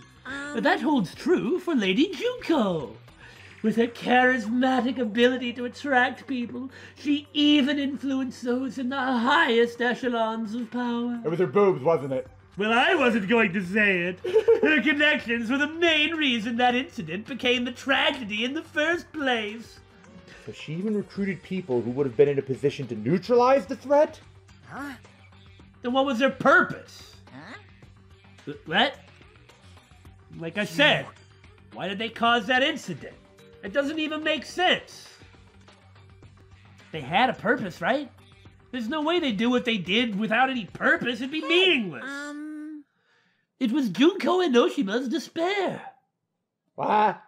But that holds true for Lady Junko. With her charismatic ability to attract people, she even influenced those in the highest echelons of power. It was her boobs, wasn't it? Well, I wasn't going to say it. Her connections were the main reason that incident became the tragedy in the first place. So she even recruited people who would have been in a position to neutralize the threat? huh? Then what was her purpose? Huh? What? Like I said, why did they cause that incident? It doesn't even make sense. They had a purpose, right? There's no way they'd do what they did without any purpose. It'd be meaningless. It was Junko Enoshima's despair. What?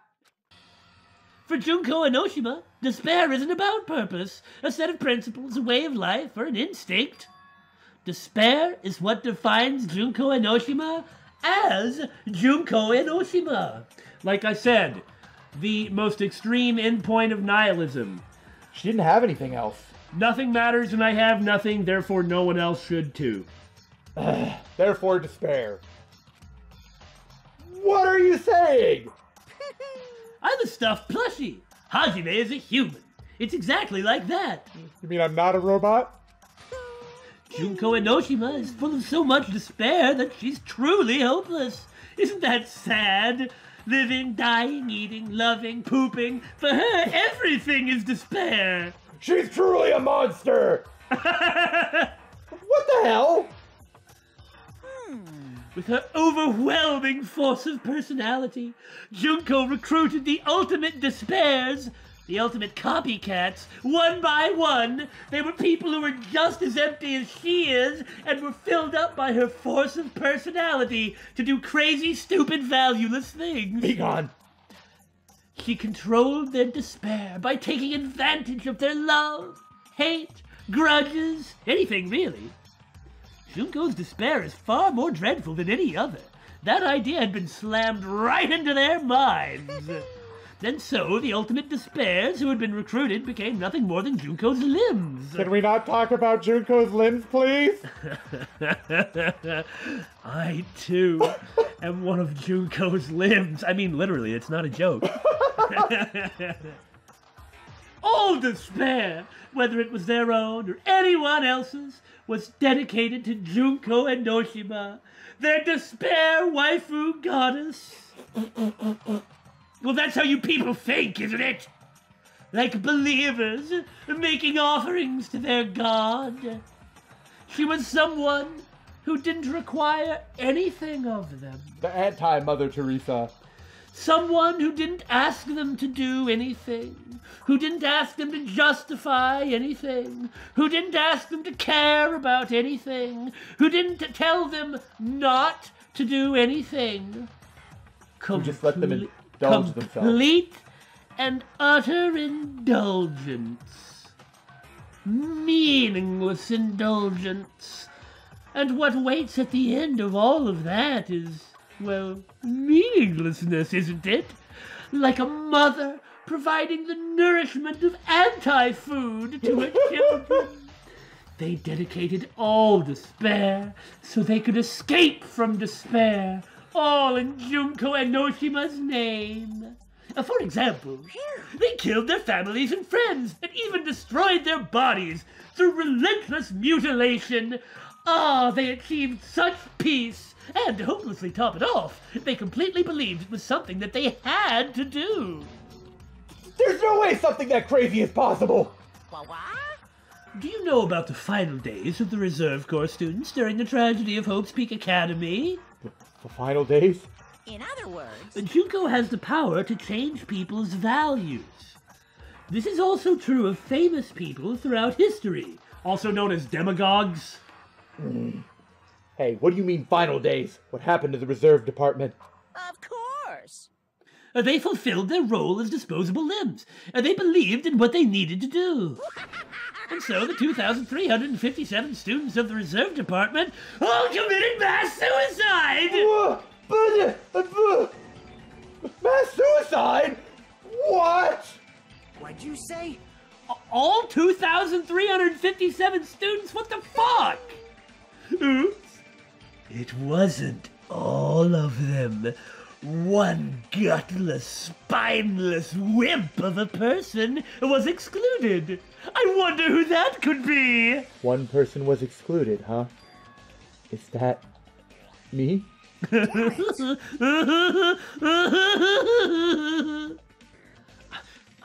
For Junko Enoshima, despair isn't about purpose, a set of principles, a way of life, or an instinct. Despair is what defines Junko Enoshima as Junko Enoshima. Like I said, The most extreme endpoint of nihilism. She didn't have anything else. Nothing matters and I have nothing, therefore no one else should too. Therefore despair. What are you saying? I'm a stuffed plushie. Hajime is a human. It's exactly like that. You mean I'm not a robot? Junko Enoshima is full of so much despair that she's truly hopeless. Isn't that sad? Living, dying, eating, loving, pooping. For her, everything is despair. She's truly a monster! What the hell? With her overwhelming force of personality, Junko recruited the ultimate despairs, the ultimate copycats, one by one. They were people who were just as empty as she is and were filled up by her force of personality to do crazy, stupid, valueless things. Be gone. She controlled their despair by taking advantage of their love, hate, grudges, anything really. Junko's despair is far more dreadful than any other. That idea had been slammed right into their minds. And so the ultimate despairs who had been recruited became nothing more than Junko's limbs. Can we not talk about Junko's limbs, please? I, too, am one of Junko's limbs. I mean, literally, it's not a joke. All despair, whether it was their own or anyone else's, was dedicated to Junko Enoshima, their despair waifu goddess. Well, that's how you people think, isn't it? Like believers making offerings to their god. She was someone who didn't require anything of them. The anti-Mother Teresa. Someone who didn't ask them to do anything, who didn't ask them to justify anything, who didn't ask them to care about anything, who didn't tell them not to do anything. Who just let them indulge themselves. Complete and utter indulgence. Meaningless indulgence. And what waits at the end of all of that is, well, meaninglessness, isn't it? Like a mother providing the nourishment of anti-food to her children. They dedicated all despair so they could escape from despair, all in Junko Enoshima's name. For example, they killed their families and friends and even destroyed their bodies through relentless mutilation. Ah, they achieved such peace. And to hopelessly top it off, they completely believed it was something that they had to do. There's no way something that crazy is possible! What? Do you know about the final days of the Reserve Corps students during the tragedy of Hope's Peak Academy? The final days? In other words, Junko has the power to change people's values. This is also true of famous people throughout history, also known as demagogues. Hey, what do you mean final days? What happened to the reserve department? of course. They fulfilled their role as disposable limbs. They believed in what they needed to do. And so the 2,357 students of the Reserve Department all committed mass suicide! Mass suicide? What? What'd you say? All 2,357 students? What the fuck? Oops. It wasn't all of them. One gutless, spineless wimp of a person was excluded. I wonder who that could be. One person was excluded, huh? Is that me? I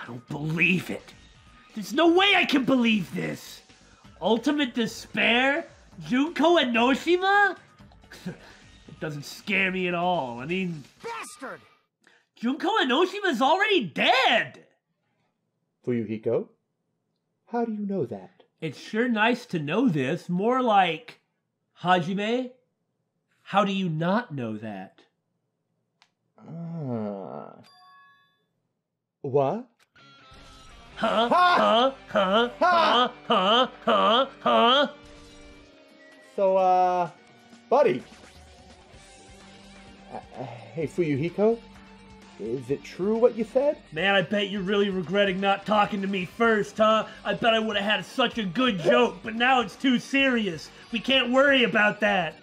don't believe it. There's no way I can believe this. Ultimate despair? Junko Enoshima? It doesn't scare me at all. I mean, Bastard! Junko Enoshima's already dead. Fuyuhiko? How do you know that? It's sure nice to know this. More like, Hajime, how do you not know that? What? Huh? Ha! Huh? So, buddy. Hey, Fuyuhiko? Is it true what you said? Man, I bet you're really regretting not talking to me first, huh? I bet I would have had such a good joke, but now it's too serious. We can't worry about that.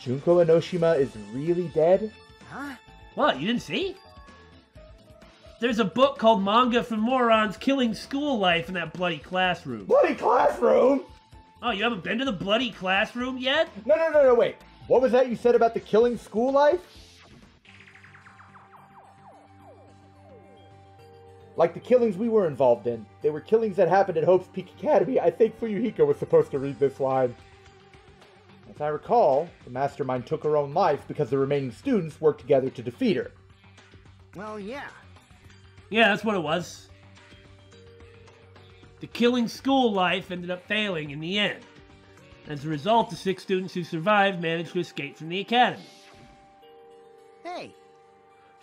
Junko Enoshima is really dead? Huh? What, you didn't see? There's a book called Manga for Morons Killing School Life in that bloody classroom. Bloody classroom? Oh, you haven't been to the bloody classroom yet? No, wait. What was that you said about the killing school life? Like the killings we were involved in. They were killings that happened at Hope's Peak Academy. I think Fuyuhiko was supposed to read this line. As I recall, the mastermind took her own life because the remaining students worked together to defeat her. Well, yeah. Yeah, that's what it was. The killing school life ended up failing in the end. As a result, the 6 students who survived managed to escape from the academy. Hey,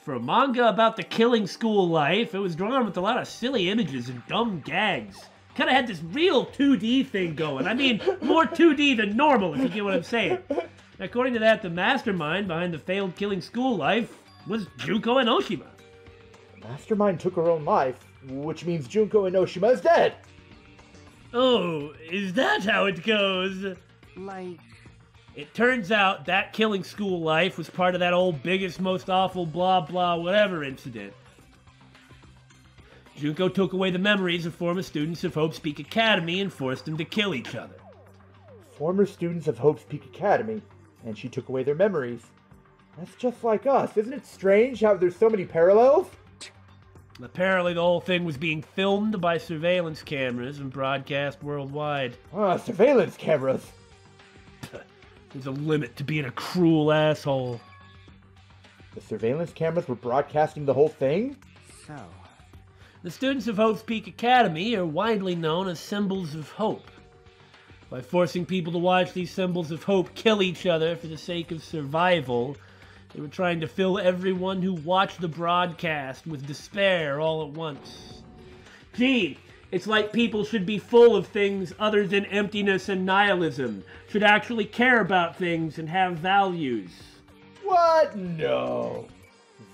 For a manga about the killing school life, it was drawn with a lot of silly images and dumb gags. Kind of had this real 2D thing going. I mean, more 2D than normal, if you get what I'm saying. According to that, the mastermind behind the failed killing school life was Junko Enoshima. The mastermind took her own life, which means Junko Enoshima is dead. Oh, is that how it goes? like... It turns out that killing school life was part of that old biggest, most awful, blah, blah, whatever incident. Junko took away the memories of former students of Hope's Peak Academy and forced them to kill each other. Former students of Hope's Peak Academy, and she took away their memories. That's just like us. Isn't it strange how there's so many parallels? Apparently the whole thing was being filmed by surveillance cameras and broadcast worldwide. Surveillance cameras. There's a limit to being a cruel asshole. The surveillance cameras were broadcasting the whole thing? So... The students of Hope's Peak Academy are widely known as symbols of hope. By forcing people to watch these symbols of hope kill each other for the sake of survival, they were trying to fill everyone who watched the broadcast with despair all at once. Gee, it's like people should be full of things other than emptiness and nihilism, should actually care about things and have values. What? No.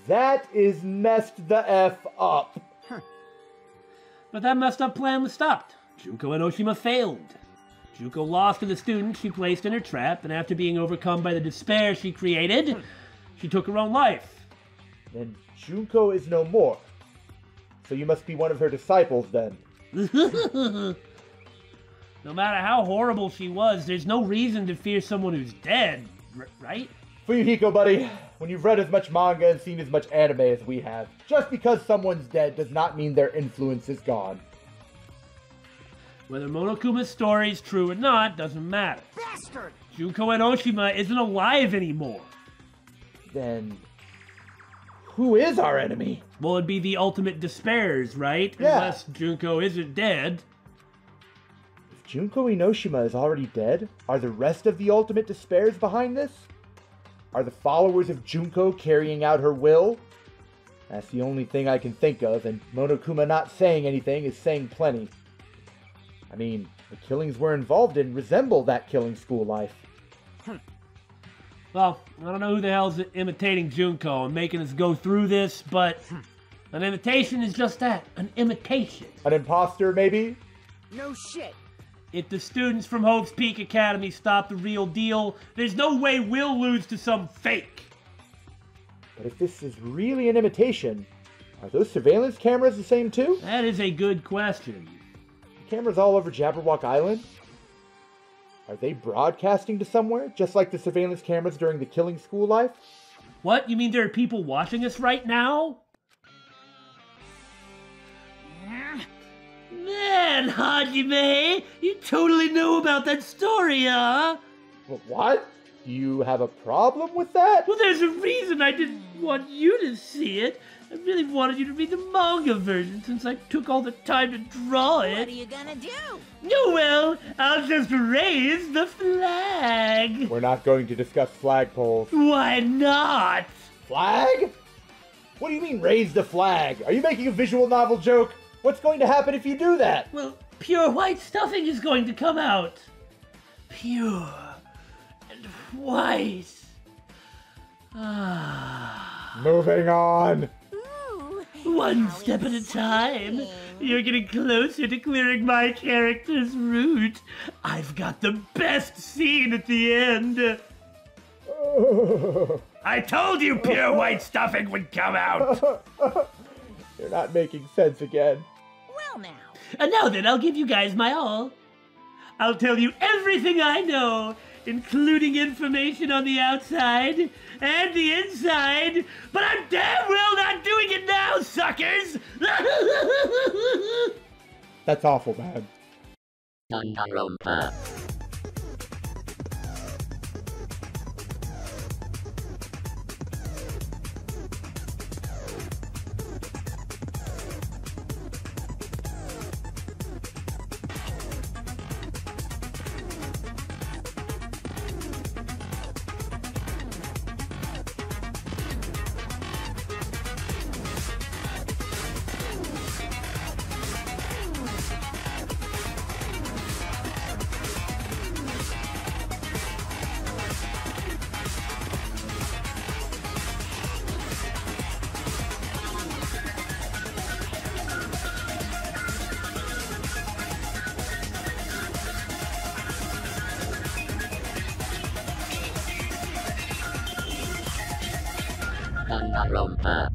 That is messed the F up. But that messed up plan was stopped. Junko Enoshima failed. Junko lost to the students she placed in her trap, and after being overcome by the despair she created, she took her own life. Then Junko is no more. So you must be one of her disciples then. No matter how horrible she was, there's no reason to fear someone who's dead, right? Fuyuhiko, buddy, when you've read as much manga and seen as much anime as we have, just because someone's dead does not mean their influence is gone. Whether Monokuma's story is true or not doesn't matter. Bastard! Junko Enoshima isn't alive anymore. Then... who is our enemy? Well, it'd be the ultimate despairs, right? Yeah. Unless Junko isn't dead. If Junko Enoshima is already dead, are the rest of the ultimate despairs behind this? Are the followers of Junko carrying out her will? That's the only thing I can think of, and Monokuma not saying anything is saying plenty. I mean, the killings we're involved in resemble that killing school life. Well, I don't know who the hell's imitating Junko and making us go through this, but an imitation is just that, an imitation. An imposter, maybe? No shit! If the students from Hope's Peak Academy stop the real deal, there's no way we'll lose to some fake. But if this is really an imitation, are those surveillance cameras the same too? That is a good question. The cameras all over Jabberwock Island? Are they broadcasting to somewhere, just like the surveillance cameras during the killing school life? What? You mean there are people watching us right now? Man, Hajime, you totally know about that story, huh? Well, what? Do you have a problem with that? Well, there's a reason I didn't want you to see it. I really wanted you to read the manga version since I took all the time to draw What it. are you gonna do? Oh, well, I'll just raise the flag. We're not going to discuss flagpoles. Why not? Flag? What do you mean, raise the flag? Are you making a visual novel joke? What's going to happen if you do that? Well, pure white stuffing is going to come out. Pure and white. Ah. Moving on. One step at a time. You're getting closer to clearing my character's route. I've got the best scene at the end. I told you pure white stuffing would come out. You're not making sense again. Well now. And now then, I'll give you guys my all. I'll tell you everything I know, including information on the outside and the inside, but I'm damn well not doing it now, suckers! That's awful, man. Danganronpa. Danganronpa.